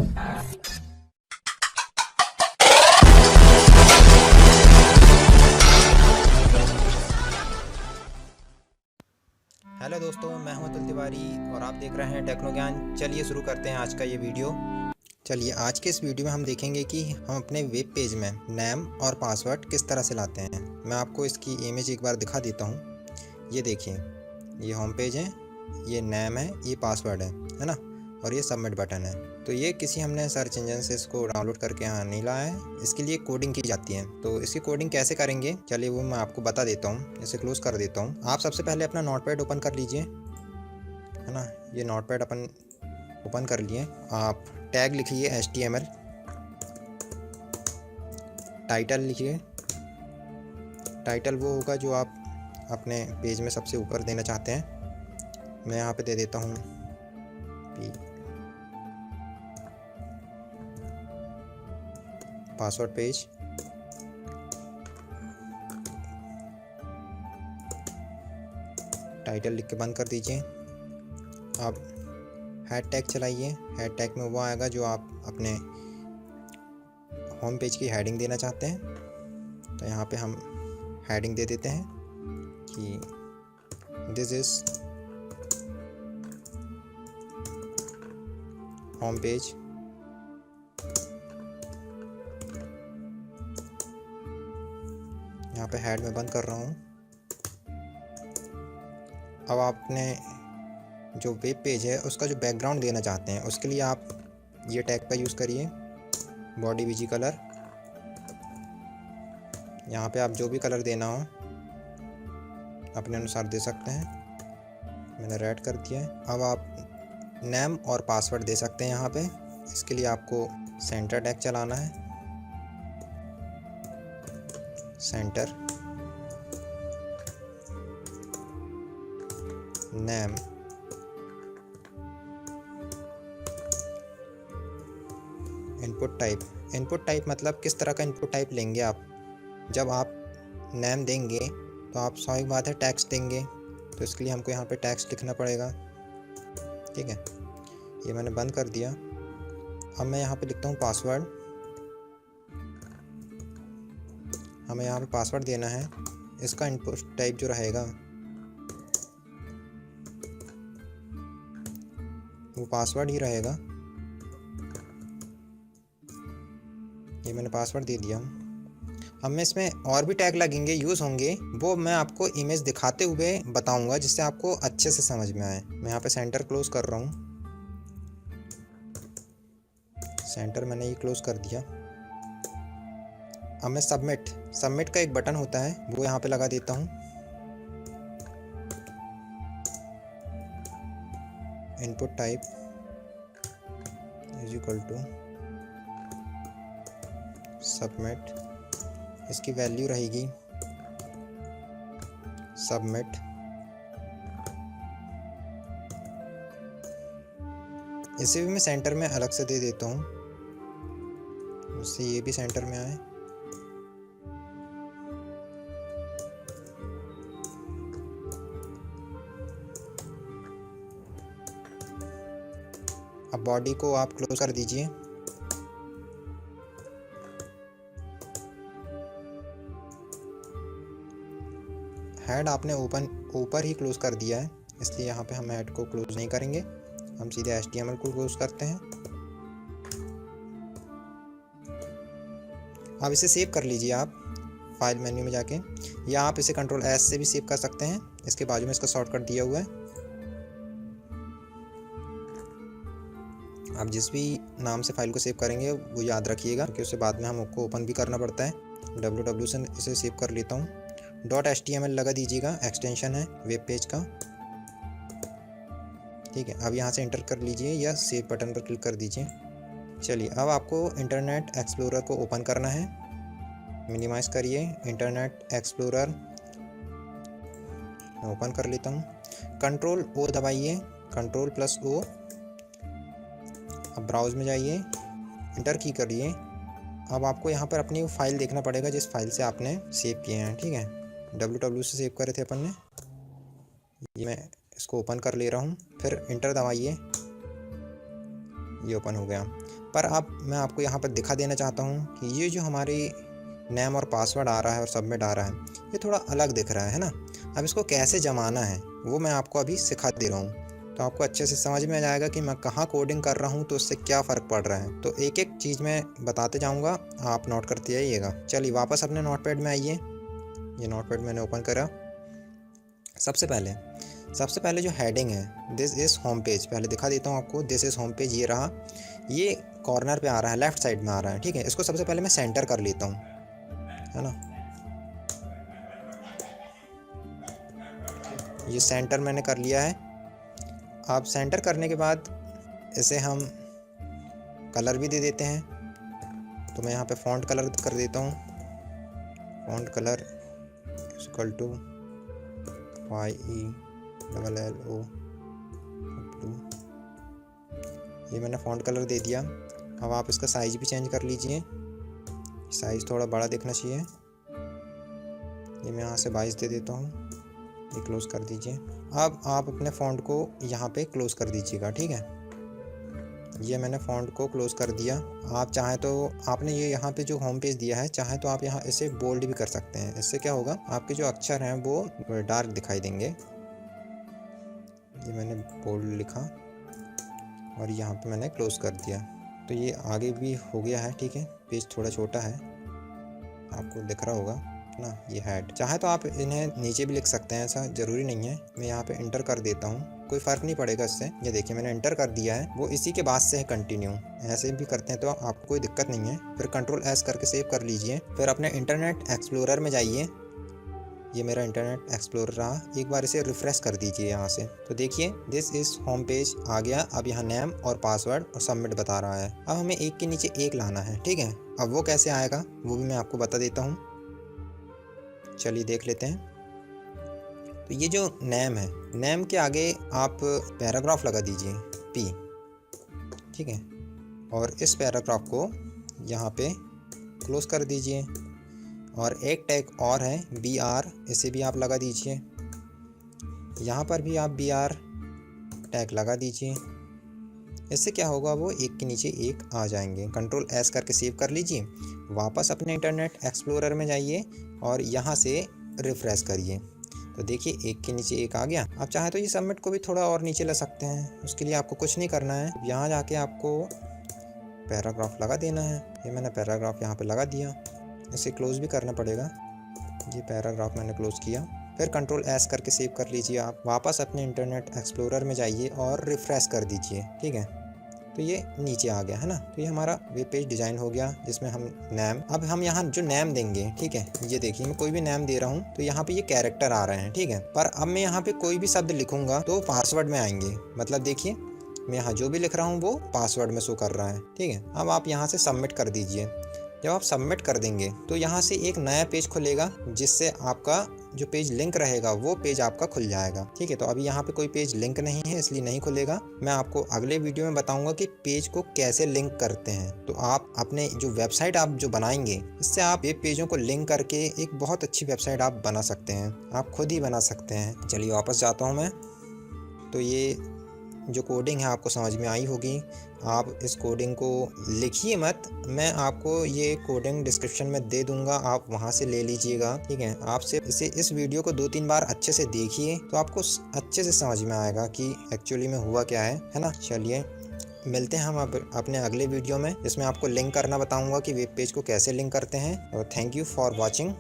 Hello दोस्तों, मैं हूं अतुल तिवारी और आप देख रहे हैं टेक्नो ज्ञान। चलिए शुरू करते हैं आज का ये वीडियो। चलिए आज के इस वीडियो में हम देखेंगे कि हम अपने वेब पेज में नेम और पासवर्ड किस तरह से लाते हैं। मैं आपको इसकी इमेज एक बार दिखा देता हूं। ये देखिए, ये होम पेज है, ये नेम है, ये पासवर्ड है ना, और ये सबमिट बटन है। तो ये किसी हमने सर्च इंजन से इसको डाउनलोड करके यहाँ नहीं लाया है। इसके लिए कोडिंग की जाती है। तो इसकी कोडिंग कैसे करेंगे, चलिए वो मैं आपको बता देता हूँ। इसे क्लोज कर देता हूँ। आप सबसे पहले अपना नोटपैड ओपन कर लीजिए, है ना। ये नोटपैड अपन ओपन कर लिए। आप टैग लिखिए HTML, टाइटल लिखिए। टाइटल वो होगा जो आप अपने पेज में सबसे ऊपर देना चाहते हैं। मैं यहाँ पे दे देता हूँ पासवर्ड पेज। टाइटल लिख के बंद कर दीजिए। आप हैड टैग चलाइए। हैड टैग में वो आएगा जो आप अपने होम पेज की हेडिंग देना चाहते हैं। तो यहाँ पे हम हेडिंग दे देते हैं कि दिस इज होम पेज। यहाँ पे हेड में बंद कर रहा हूँ। अब आपने जो वेब पेज है उसका जो बैकग्राउंड देना चाहते हैं, उसके लिए आप ये टैग का यूज़ करिए, बॉडी बीजी कलर। यहाँ पे आप जो भी कलर देना हो अपने अनुसार दे सकते हैं। मैंने रेड कर दिया है। अब आप नेम और पासवर्ड दे सकते हैं यहाँ पे। इसके लिए आपको सेंटर टैग चलाना है। सेंटर नेम इनपुट टाइप मतलब किस तरह का इनपुट टाइप लेंगे आप। जब आप नेम देंगे तो आप स्वाभाविक बात है टेक्स्ट देंगे, तो इसके लिए हमको यहाँ पे टेक्स्ट लिखना पड़ेगा। ठीक है, ये मैंने बंद कर दिया। अब मैं यहाँ पे लिखता हूँ पासवर्ड। हमें यहाँ पे पासवर्ड देना है। इसका इनपुट टाइप जो रहेगा वो पासवर्ड ही रहेगा। ये मैंने पासवर्ड दे दिया। अब मैं इसमें और भी टैग लगेंगे, यूज़ होंगे, वो मैं आपको इमेज दिखाते हुए बताऊंगा जिससे आपको अच्छे से समझ में आए। मैं यहाँ पे सेंटर क्लोज कर रहा हूँ। सेंटर मैंने ये क्लोज कर दिया। अब मैं सबमिट का एक बटन होता है वो यहाँ पे लगा देता हूँ। Input type is equal to submit. इसकी वैल्यू रहेगी सबमिट। इसे भी मैं सेंटर में अलग से दे देता हूँ, उससे ये भी सेंटर में आए। अब बॉडी को आप क्लोज कर दीजिए। हेड आपने ऊपर ही क्लोज कर दिया है, इसलिए यहाँ पे हम हेड को क्लोज नहीं करेंगे। हम सीधे HTML को क्लोज करते हैं। अब इसे सेव कर लीजिए आप फाइल मेन्यू में जाके, या आप इसे Ctrl+S से भी सेव कर सकते हैं। इसके बाजू में इसका शॉर्टकट दिया हुआ है। आप जिस भी नाम से फाइल को सेव करेंगे वो याद रखिएगा, क्योंकि उसे बाद में हमको ओपन भी करना पड़ता है। www से इसे सेव कर लेता हूँ। .html लगा दीजिएगा, एक्सटेंशन है वेब पेज का। ठीक है, अब यहाँ से एंटर कर लीजिए या सेव बटन पर क्लिक कर दीजिए। चलिए, अब आपको इंटरनेट एक्सप्लोरर को ओपन करना है। मिनिमाइज करिए इंटरनेट एक्सप्लोरर। मैं ओपन कर लेता हूँ। Ctrl+O दबाइए, Ctrl+O। अब ब्राउज में जाइए, इंटर की करिए। अब आपको यहाँ पर अपनी फाइल देखना पड़ेगा जिस फाइल से आपने सेव किए हैं। ठीक है, www से सेव करे थे अपन ने। ये मैं इसको ओपन कर ले रहा हूँ। फिर इंटर दबाइए। ये ओपन हो गया। पर अब मैं आपको यहाँ पर दिखा देना चाहता हूँ कि ये जो हमारी नेम और पासवर्ड आ रहा है और सबमिट आ रहा है, ये थोड़ा अलग दिख रहा है ना। अब इसको कैसे जमाना है वो मैं आपको अभी सिखा दे रहा हूँ, तो आपको अच्छे से समझ में आ जाएगा कि मैं कहाँ कोडिंग कर रहा हूँ तो उससे क्या फ़र्क पड़ रहा है। तो एक एक चीज़ मैं बताते जाऊँगा, आप नोट करते जाइएगा। चलिए वापस अपने नोटपैड में आइए। ये नोटपैड मैंने ओपन करा। सबसे पहले जो हेडिंग है दिस इज़ होम पेज, पहले दिखा देता हूँ आपको। दिस इज़ होम पेज ये रहा, ये कॉर्नर पे आ रहा है, लेफ़्ट साइड में आ रहा है, ठीक है। इसको सबसे पहले मैं सेंटर कर लेता हूँ, है ना। ये सेंटर मैंने कर लिया है। अब सेंटर करने के बाद इसे हम कलर भी दे देते हैं। तो मैं यहाँ पे फ़ॉन्ट कलर कर देता हूँ। Font colour equal to YELLO blue. ये मैंने फ़ॉन्ट कलर दे दिया। अब आप इसका साइज़ भी चेंज कर लीजिए, साइज़ थोड़ा बड़ा दिखना चाहिए। ये मैं यहाँ से 22 दे देता हूँ। ये क्लोज़ कर दीजिए। अब आप अपने फ़ॉन्ट को यहाँ पे क्लोज़ कर दीजिएगा, ठीक है। ये मैंने फ़ॉन्ट को क्लोज़ कर दिया। आप चाहें तो आपने ये यहाँ पे जो होम पेज दिया है, चाहें तो आप यहाँ इसे बोल्ड भी कर सकते हैं। इससे क्या होगा, आपके जो अक्षर हैं वो डार्क दिखाई देंगे। ये मैंने बोल्ड लिखा और यहाँ पे मैंने क्लोज़ कर दिया। तो ये आगे भी हो गया है, ठीक है। पेज थोड़ा छोटा है, आपको दिख रहा होगा ना। ये हेड, चाहे तो आप इन्हें नीचे भी लिख सकते हैं, ऐसा ज़रूरी नहीं है। मैं यहाँ पे इंटर कर देता हूँ, कोई फ़र्क नहीं पड़ेगा इससे। ये देखिए मैंने इंटर कर दिया है, वो इसी के बाद से है कंटिन्यू। ऐसे भी करते हैं तो आपको कोई दिक्कत नहीं है। फिर Ctrl+S करके सेव कर लीजिए। फिर अपने इंटरनेट एक्सप्लोरर में जाइए। ये मेरा इंटरनेट एक्सप्लोरर रहा। एक बार इसे रिफ़्रेश कर दीजिए यहाँ से, तो देखिए दिस इज़ होम पेज आ गया। अब यहाँ नेम और पासवर्ड और सबमिट बता रहा है। अब हमें एक के नीचे एक लाना है, ठीक है। अब वो कैसे आएगा वो भी मैं आपको बता देता हूँ। चलिए देख लेते हैं। तो ये जो नेम है, नेम के आगे आप पैराग्राफ लगा दीजिए P, ठीक है। और इस पैराग्राफ को यहाँ पे क्लोज़ कर दीजिए। और एक टैग और है BR, इसे भी आप लगा दीजिए। यहाँ पर भी आप BR टैग लगा दीजिए। इससे क्या होगा, वो एक के नीचे एक आ जाएंगे। Ctrl+S करके सेव कर लीजिए। वापस अपने इंटरनेट एक्सप्लोरर में जाइए और यहाँ से रिफ़्रेश करिए, तो देखिए एक के नीचे एक आ गया। आप चाहे तो ये सबमिट को भी थोड़ा और नीचे ला सकते हैं, उसके लिए आपको कुछ नहीं करना है। यहाँ जाके आपको पैराग्राफ लगा देना है। ये मैंने पैराग्राफ यहाँ पे लगा दिया। इसे क्लोज़ भी करना पड़ेगा। ये पैराग्राफ मैंने क्लोज़ किया। फिर Ctrl+S करके सेव कर लीजिए। आप वापस अपने इंटरनेट एक्सप्लोरर में जाइए और रिफ़्रेश कर दीजिए, ठीक है। तो ये नीचे आ गया, है ना। तो ये हमारा वेब पेज डिज़ाइन हो गया, जिसमें हम नेम, अब हम यहाँ जो नेम देंगे, ठीक है। ये देखिए मैं कोई भी नेम दे रहा हूँ तो यहाँ पे ये कैरेक्टर आ रहे हैं, ठीक है। पर अब मैं यहाँ पे कोई भी शब्द लिखूँगा तो पासवर्ड में आएंगे। मतलब देखिए मैं यहाँ जो भी लिख रहा हूँ वो पासवर्ड में शो कर रहा है, ठीक है। अब आप यहाँ से सबमिट कर दीजिए। जब आप सबमिट कर देंगे तो यहाँ से एक नया पेज खुलेगा, जिससे आपका जो पेज लिंक रहेगा वो पेज आपका खुल जाएगा, ठीक है। तो अभी यहाँ पे कोई पेज लिंक नहीं है, इसलिए नहीं खुलेगा। मैं आपको अगले वीडियो में बताऊंगा कि पेज को कैसे लिंक करते हैं। तो आप अपने जो वेबसाइट आप जो बनाएंगे, इससे आप वेब पेजों को लिंक करके एक बहुत अच्छी वेबसाइट आप बना सकते हैं, आप खुद ही बना सकते हैं। चलिए वापस जाता हूँ मैं। तो ये जो कोडिंग है आपको समझ में आई होगी। आप इस कोडिंग को लिखिए मत, मैं आपको ये कोडिंग डिस्क्रिप्शन में दे दूंगा, आप वहाँ से ले लीजिएगा, ठीक है। आप सिर्फ इस वीडियो को 2-3 बार अच्छे से देखिए तो आपको अच्छे से समझ में आएगा कि एक्चुअली में हुआ क्या है ना। चलिए मिलते हैं हम अपने अगले वीडियो में, जिसमें आपको लिंक करना बताऊँगा कि वेब पेज को कैसे लिंक करते हैं। और थैंक यू फॉर वॉचिंग।